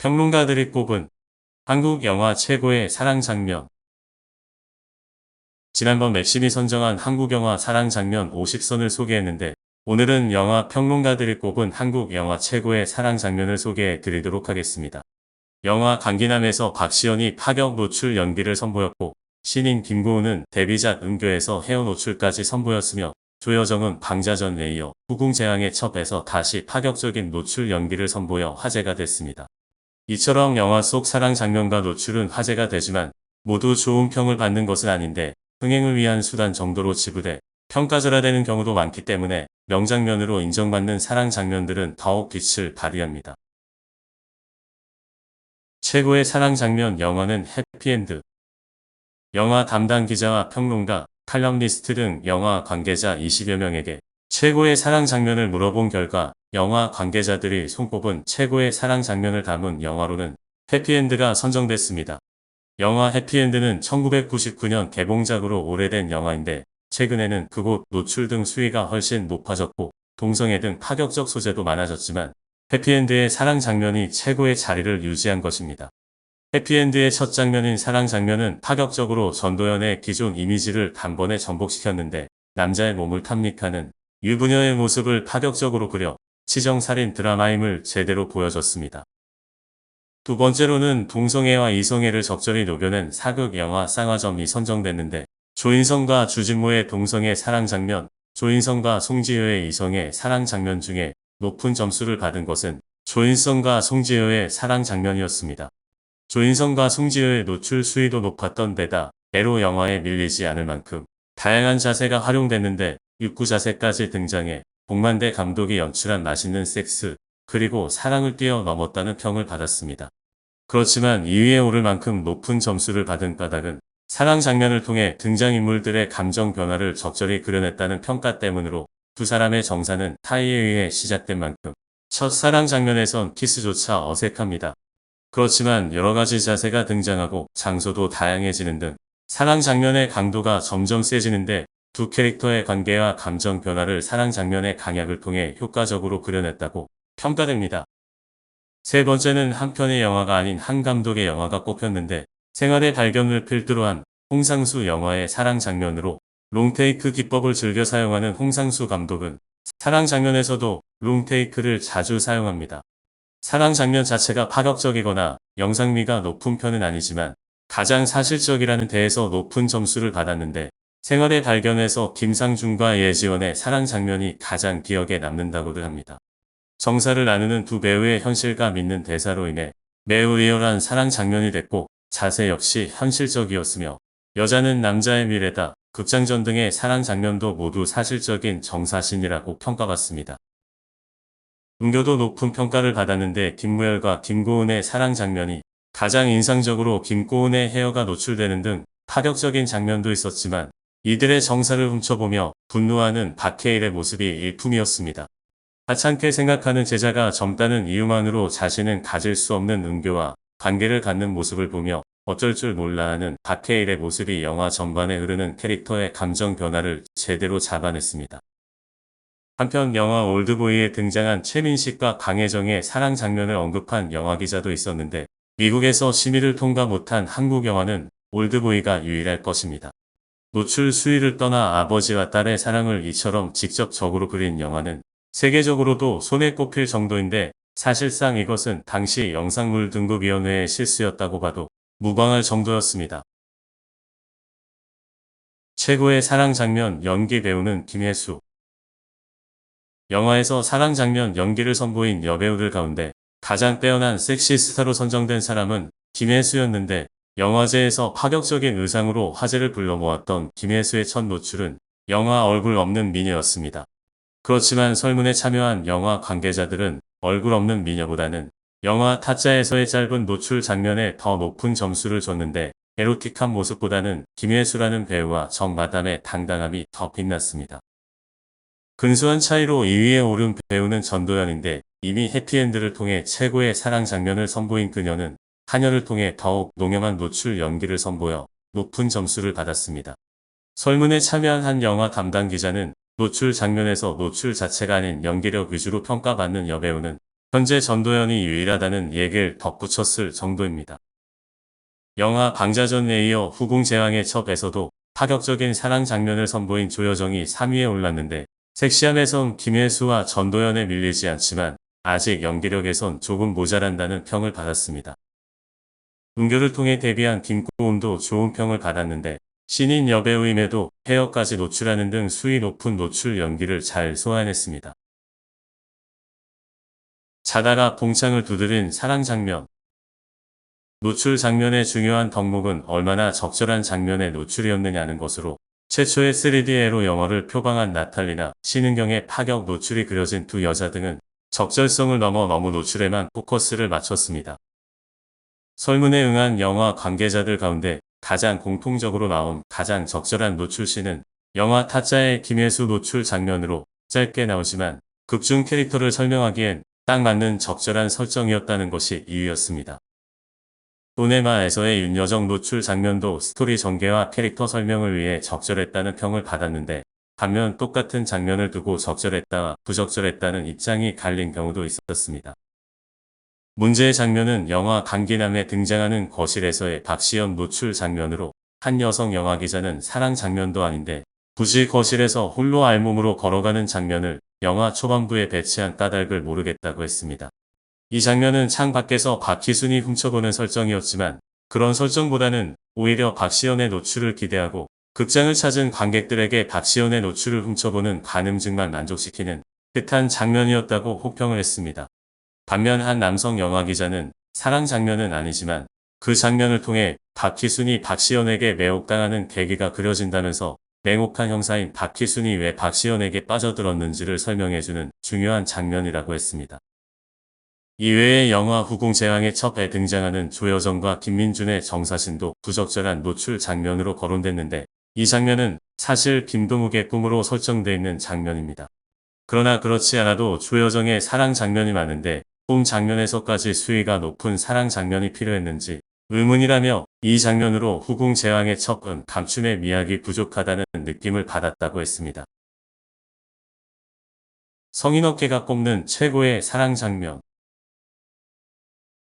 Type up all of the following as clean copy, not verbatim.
평론가들이 꼽은 한국 영화 최고의 사랑 장면. 지난번 맥심이 선정한 한국 영화 사랑 장면 50선을 소개했는데 오늘은 영화 평론가들이 꼽은 한국 영화 최고의 사랑 장면을 소개해 드리도록 하겠습니다. 영화 강기남에서 박시연이 파격 노출 연기를 선보였고 신인 김고은은 데뷔작 은교에서 헤어 노출까지 선보였으며 조여정은 방자전에 이어 후궁재앙의 첩에서 다시 파격적인 노출 연기를 선보여 화제가 됐습니다. 이처럼 영화 속 사랑 장면과 노출은 화제가 되지만 모두 좋은 평을 받는 것은 아닌데 흥행을 위한 수단 정도로 지부돼 평가절하되는 경우도 많기 때문에 명장면으로 인정받는 사랑 장면들은 더욱 빛을 발휘합니다. 최고의 사랑 장면 영화는 해피엔드. 영화 담당 기자와 평론가, 칼럼니스트 등 영화 관계자 20여 명에게 최고의 사랑 장면을 물어본 결과 영화 관계자들이 손꼽은 최고의 사랑 장면을 담은 영화로는 해피엔드가 선정됐습니다. 영화 해피엔드는 1999년 개봉작으로 오래된 영화인데 최근에는 극옷, 노출 등 수위가 훨씬 높아졌고 동성애 등 파격적 소재도 많아졌지만 해피엔드의 사랑 장면이 최고의 자리를 유지한 것입니다. 해피엔드의 첫 장면인 사랑 장면은 파격적으로 전도연의 기존 이미지를 단번에 전복시켰는데 남자의 몸을 탐닉하는 유부녀의 모습을 파격적으로 그려 치정살인 드라마임을 제대로 보여줬습니다. 두 번째로는 동성애와 이성애를 적절히 녹여낸 사극 영화 쌍화점이 선정됐는데 조인성과 주진모의 동성애 사랑 장면, 조인성과 송지효의 이성애 사랑 장면 중에 높은 점수를 받은 것은 조인성과 송지효의 사랑 장면이었습니다. 조인성과 송지효의 노출 수위도 높았던 데다 에로 영화에 밀리지 않을 만큼 다양한 자세가 활용됐는데 육구 자세까지 등장해 복만대 감독이 연출한 맛있는 섹스, 그리고 사랑을 뛰어넘었다는 평을 받았습니다. 그렇지만 2위에 오를 만큼 높은 점수를 받은 까닭은 사랑 장면을 통해 등장인물들의 감정 변화를 적절히 그려냈다는 평가 때문으로 두 사람의 정사는 타이에 의해 시작된 만큼 첫 사랑 장면에선 키스조차 어색합니다. 그렇지만 여러가지 자세가 등장하고 장소도 다양해지는 등 사랑 장면의 강도가 점점 세지는데 두 캐릭터의 관계와 감정 변화를 사랑 장면의 강약을 통해 효과적으로 그려냈다고 평가됩니다. 세 번째는 한 편의 영화가 아닌 한 감독의 영화가 꼽혔는데 생활의 발견을 필두로 한 홍상수 영화의 사랑 장면으로 롱테이크 기법을 즐겨 사용하는 홍상수 감독은 사랑 장면에서도 롱테이크를 자주 사용합니다. 사랑 장면 자체가 파격적이거나 영상미가 높은 편은 아니지만 가장 사실적이라는 데에서 높은 점수를 받았는데 생활의 발견에서 김상중과 예지원의 사랑 장면이 가장 기억에 남는다고들 합니다. 정사를 나누는 두 배우의 현실감 있는 대사로 인해 매우 리얼한 사랑 장면이 됐고 자세 역시 현실적이었으며 여자는 남자의 미래다, 극장전 등의 사랑 장면도 모두 사실적인 정사신이라고 평가받습니다. 은교도 높은 평가를 받았는데 김무열과 김고은의 사랑 장면이 가장 인상적으로 김고은의 헤어가 노출되는 등 파격적인 장면도 있었지만 이들의 정사를 훔쳐보며 분노하는 박해일의 모습이 일품이었습니다. 하찮게 생각하는 제자가 젊다는 이유만으로 자신은 가질 수 없는 은교와 관계를 갖는 모습을 보며 어쩔 줄 몰라 하는 박해일의 모습이 영화 전반에 흐르는 캐릭터의 감정 변화를 제대로 잡아냈습니다. 한편 영화 올드보이에 등장한 최민식과 강혜정의 사랑 장면을 언급한 영화기자도 있었는데 미국에서 심의를 통과 못한 한국 영화는 올드보이가 유일할 것입니다. 노출 수위를 떠나 아버지와 딸의 사랑을 이처럼 직접적으로 그린 영화는 세계적으로도 손에 꼽힐 정도인데 사실상 이것은 당시 영상물 등급위원회의 실수였다고 봐도 무방할 정도였습니다. 최고의 사랑 장면 연기 배우는 김혜수. 영화에서 사랑 장면 연기를 선보인 여배우들 가운데 가장 빼어난 섹시 스타로 선정된 사람은 김혜수였는데 영화제에서 파격적인 의상으로 화제를 불러모았던 김혜수의 첫 노출은 영화 얼굴 없는 미녀였습니다. 그렇지만 설문에 참여한 영화 관계자들은 얼굴 없는 미녀보다는 영화 타짜에서의 짧은 노출 장면에 더 높은 점수를 줬는데 에로틱한 모습보다는 김혜수라는 배우와 정마담의 당당함이 더 빛났습니다. 근소한 차이로 2위에 오른 배우는 전도연인데 이미 해피엔드를 통해 최고의 사랑 장면을 선보인 그녀는 한여를 통해 더욱 농염한 노출 연기를 선보여 높은 점수를 받았습니다. 설문에 참여한 한 영화 담당 기자는 노출 장면에서 노출 자체가 아닌 연기력 위주로 평가받는 여배우는 현재 전도연이 유일하다는 얘기를 덧붙였을 정도입니다. 영화 방자전에 이어 후궁제왕의 첩에서도 파격적인 사랑 장면을 선보인 조여정이 3위에 올랐는데 섹시함에선 김혜수와 전도연에 밀리지 않지만 아직 연기력에선 조금 모자란다는 평을 받았습니다. 은교를 통해 데뷔한 김고은도 좋은 평을 받았는데 신인 여배우임에도 헤어까지 노출하는 등 수위 높은 노출 연기를 잘 소화해냈습니다. 자다가 봉창을 두드린 사랑 장면. 노출 장면의 중요한 덕목은 얼마나 적절한 장면의 노출이었느냐는 것으로 최초의 3D로 영화를 표방한 나탈리나 신은경의 파격 노출이 그려진 두 여자 등은 적절성을 넘어 너무 노출에만 포커스를 맞췄습니다. 설문에 응한 영화 관계자들 가운데 가장 공통적으로 나온 가장 적절한 노출씬은 영화 타짜의 김혜수 노출 장면으로 짧게 나오지만 극중 캐릭터를 설명하기엔 딱 맞는 적절한 설정이었다는 것이 이유였습니다. 도네마에서의 윤여정 노출 장면도 스토리 전개와 캐릭터 설명을 위해 적절했다는 평을 받았는데 반면 똑같은 장면을 두고 적절했다와 부적절했다는 입장이 갈린 경우도 있었습니다. 문제의 장면은 영화 강기남에 등장하는 거실에서의 박시연 노출 장면으로 한 여성 영화 기자는 사랑 장면도 아닌데 굳이 거실에서 홀로 알몸으로 걸어가는 장면을 영화 초반부에 배치한 까닭을 모르겠다고 했습니다. 이 장면은 창 밖에서 박희순이 훔쳐보는 설정이었지만 그런 설정보다는 오히려 박시연의 노출을 기대하고 극장을 찾은 관객들에게 박시연의 노출을 훔쳐보는 간음증만 만족시키는 듯한 장면이었다고 호평을 했습니다. 반면 한 남성 영화 기자는 사랑 장면은 아니지만 그 장면을 통해 박희순이 박시연에게 매혹당하는 계기가 그려진다면서 냉혹한 형사인 박희순이 왜 박시연에게 빠져들었는지를 설명해주는 중요한 장면이라고 했습니다. 이외에 영화 후궁제왕의 첩에 등장하는 조여정과 김민준의 정사신도 부적절한 노출 장면으로 거론됐는데 이 장면은 사실 김동욱의 꿈으로 설정되어 있는 장면입니다. 그러나 그렇지 않아도 조여정의 사랑 장면이 많은데 꿈 장면에서까지 수위가 높은 사랑 장면이 필요했는지 의문이라며 이 장면으로 후궁제왕의 첩은 감춤의 미학이 부족하다는 느낌을 받았다고 했습니다. 성인업계가 꼽는 최고의 사랑 장면.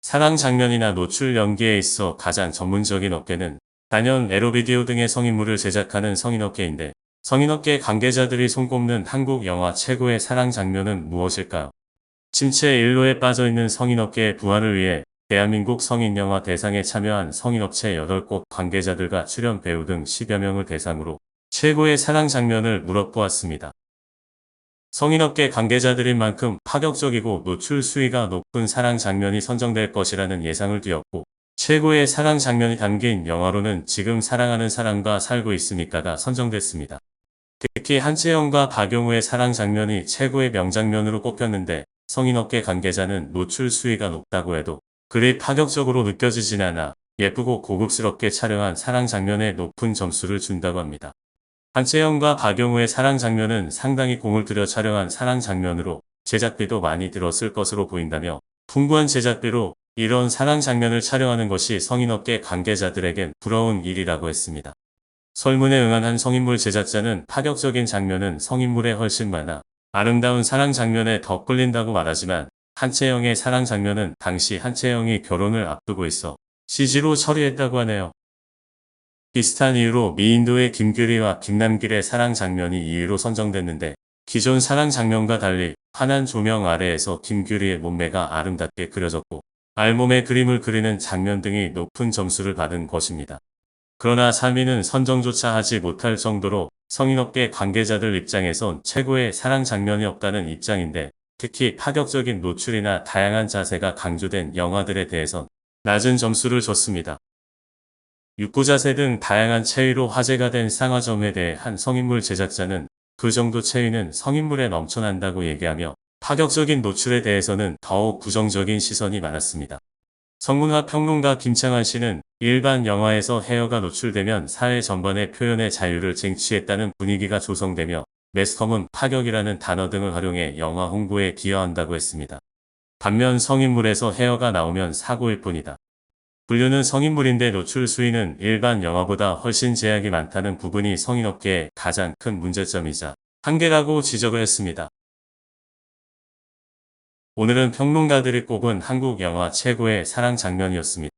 사랑 장면이나 노출 연기에 있어 가장 전문적인 업계는 단연 에로비디오 등의 성인물을 제작하는 성인업계인데 성인업계 관계자들이 손꼽는 한국 영화 최고의 사랑 장면은 무엇일까요? 침체 일로에 빠져있는 성인업계의 부활을 위해 대한민국 성인영화 대상에 참여한 성인업체 8곳 관계자들과 출연 배우 등 10여 명을 대상으로 최고의 사랑 장면을 물어보았습니다. 성인업계 관계자들인 만큼 파격적이고 노출 수위가 높은 사랑 장면이 선정될 것이라는 예상을 띄웠고 최고의 사랑 장면이 담긴 영화로는 지금 사랑하는 사람과 살고 있으니까가 선정됐습니다. 특히 한채영과 박용우의 사랑 장면이 최고의 명장면으로 꼽혔는데 성인업계 관계자는 노출 수위가 높다고 해도 그리 파격적으로 느껴지진 않아 예쁘고 고급스럽게 촬영한 사랑 장면에 높은 점수를 준다고 합니다. 한채영과 박용우의 사랑 장면은 상당히 공을 들여 촬영한 사랑 장면으로 제작비도 많이 들었을 것으로 보인다며 풍부한 제작비로 이런 사랑 장면을 촬영하는 것이 성인업계 관계자들에겐 부러운 일이라고 했습니다. 설문에 응한 한 성인물 제작자는 파격적인 장면은 성인물에 훨씬 많아 아름다운 사랑 장면에 더 끌린다고 말하지만 한채영의 사랑 장면은 당시 한채영이 결혼을 앞두고 있어 CG로 처리했다고 하네요. 비슷한 이유로 미인도의 김규리와 김남길의 사랑 장면이 2위로 선정됐는데 기존 사랑 장면과 달리 환한 조명 아래에서 김규리의 몸매가 아름답게 그려졌고 알몸의 그림을 그리는 장면 등이 높은 점수를 받은 것입니다. 그러나 3위는 선정조차 하지 못할 정도로 성인업계 관계자들 입장에선 최고의 사랑 장면이 없다는 입장인데 특히 파격적인 노출이나 다양한 자세가 강조된 영화들에 대해선 낮은 점수를 줬습니다. 육구자세 등 다양한 체위로 화제가 된 쌍화점에 대해 한 성인물 제작자는 그 정도 체위는 성인물에 넘쳐난다고 얘기하며 파격적인 노출에 대해서는 더욱 부정적인 시선이 많았습니다. 성문화 평론가 김창완 씨는 일반 영화에서 헤어가 노출되면 사회 전반의 표현의 자유를 쟁취했다는 분위기가 조성되며 매스컴은 파격이라는 단어 등을 활용해 영화 홍보에 기여한다고 했습니다. 반면 성인물에서 헤어가 나오면 사고일 뿐이다. 분류는 성인물인데 노출 수위는 일반 영화보다 훨씬 제약이 많다는 부분이 성인업계의 가장 큰 문제점이자 한계라고 지적을 했습니다. 오늘은 평론가들이 꼽은 한국 영화 최고의 사랑 장면이었습니다.